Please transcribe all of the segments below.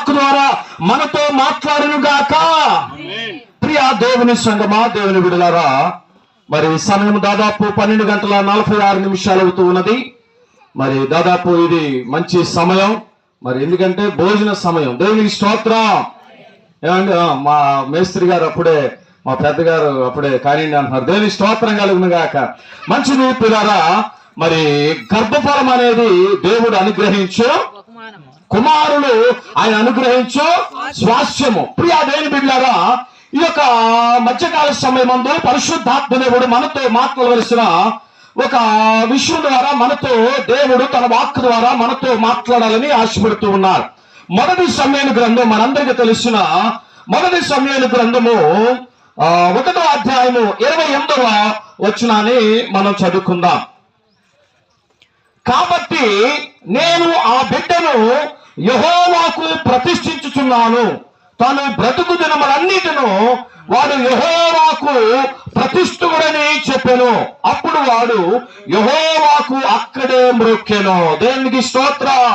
ద్వారా మనతో మాట్లాడును గాక. ప్రియా దేవుని సంగమా, దేవుని బిడ్డలారా, మరి సమయం దాదాపు 12:46 అవుతూ ఉన్నది. మరి దాదాపు ఇది మంచి సమయం, మరి ఎందుకంటే భోజన సమయం. దేవునికి స్తోత్రం. ఏమండి, మా మేస్త్రి గారు అప్పుడే, మా పెద్దగారు అప్పుడే కానీ అంటున్నారు. దేవునికి స్తోత్రం కలుగును గాక. మంచిది పిల్లారా. మరి గర్భఫలం అనేది దేవుడు అనుగ్రహించు కుమారులు, ఆయన అనుగ్రహించు స్వాస్థ్యము. ప్రియా దేవుని బిడ్డలారా, ఈ యొక్క మధ్యకాల సమయమందు పరిశుద్ధాత్మ దేవుడు మనతో మాట్లాడవలసిన ఒక విషయం ద్వారా మనతో దేవుడు తన వాక్కు ద్వారా మనతో మాట్లాడాలని ఆశపడుతూ ఉన్నారు. మొదటి సమూయేలు గ్రంథం, మనందరికీ తెలిసిన మొదటి సమూయేలు గ్రంథము 1వ అధ్యాయము 28వ వచనాన్ని మనం చదువుకుందాం. కాబట్టి నేను ఆ బిడ్డను యెహోవాకు ప్రతిష్ఠించుచున్నాను, తాను బ్రతుకు దినములన్నిటిను వాడు యెహోవాకు ప్రతిష్ఠుడని చెప్పెను. అప్పుడు వాడు యెహోవాకు అక్కడే మ్రొక్కెను. దేవునికి స్తోత్రం.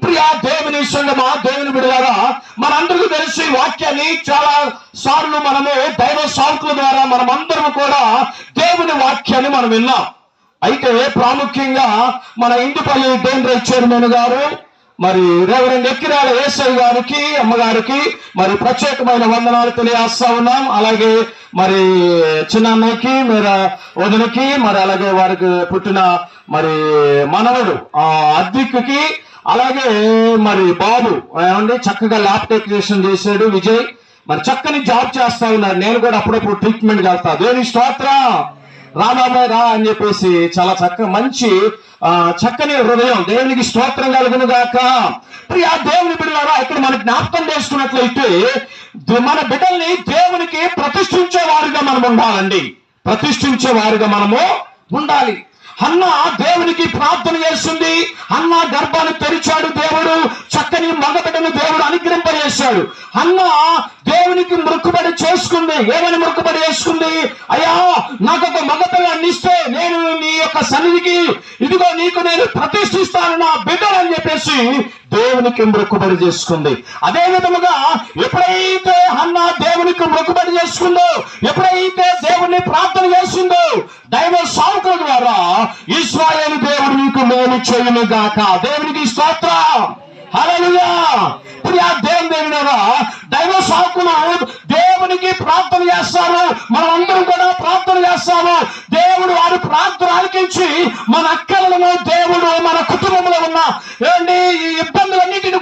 ప్రియా దేవుని సంగమా, దేవుని బిడ్డలారా, మనందరికీ తెలిసి వాక్యాన్ని చాలా సార్లు మనము దైవ సాకుల ద్వారా మనమందరం కూడా దేవుని వాక్యాన్ని మనం విన్నాం. అయితే ప్రాముఖ్యంగా మన ఇంటిపల్లి డేంద్ర చైర్మన్ గారు, మరి రెవరెండ్ ఎక్కిరాల యేసయ్య గారికి, అమ్మగారికి మరి ప్రత్యేకమైన వందనాలు తెలియజేస్తా ఉన్నాం. అలాగే మరి చిన్నన్నకి, మరి వదినకి, మరి అలాగే వారికి పుట్టిన మరి మనవడు అద్విక్కి, అలాగే మరి బాబు ఏమండి చక్కగా ల్యాబ్ టెక్నీషియన్ చేశాడు విజయ్, మరి చక్కని జాబ్ చేస్తా ఉన్నారు. నేను కూడా అప్పుడప్పుడు ట్రీట్మెంట్ వెళ్తా. దేవుని స్తోత్రం. రాబాబాయ్ రా అని చెప్పేసి చాలా చక్కగా మంచి చక్కని హృదయం. దేవునికి స్తోత్రం కలుగును గాక. ప్రియా దేవుని బిడ్డలారా, ఇక్కడ మనం జ్ఞాపకం చేసుకున్నట్లయితే మన బిడ్డల్ని దేవునికి ప్రతిష్ఠించే వారిగా మనం ఉండాలండి. ప్రతిష్ఠించే వారిగా మనము ఉండాలి. హన్నా దేవునికి ప్రార్థన చేస్తుంది. హన్నా గర్భాన్ని తెరిచాడు దేవుడు, చక్కని మగబిడ్డను దేవుడు అనుగ్రహింపజేశాడు. హన్నా దేవునికి మొక్కుబడి చేసుకుంది. ఏమని మొక్కుబడి చేసుకుంది? అయ్యా, నాకు ఒక మగపిల్లాన్ని ఇస్తే నేను నీ యొక్క సన్నిధికి ఇదిగో నీకు నేను ప్రతిష్ఠిస్తాను నా బిడ్డలు అని చెప్పేసి దేవునికి మొక్కుబడి చేసుకుంది. అదే విధముగా ఎప్పుడైతే హన్నా దేవునికి మొక్కుబడి చేసుకుందో, ఎప్పుడైతే దేవుణ్ణి ప్రార్థన చేసిందో, దైవ సాకుల ద్వారా ఇశ్రాయేలు దేవుడు నీకు మేలు చేయును గాక. దేవునికి స్తోత్రం. హల్లెలూయా. ప్రియా దేవునిరా, దైవ సాకులు దేవునికి ప్రార్థన చేస్తారు. మనం అందరం కూడా ప్రార్థన చేస్తాము. దేవుడు వారి ప్రార్థన ఆలకించి మన అక్కలను దేవుడు మన కుటుంబంలో ఉన్న ఈ ఇబ్బందులన్నిటినీ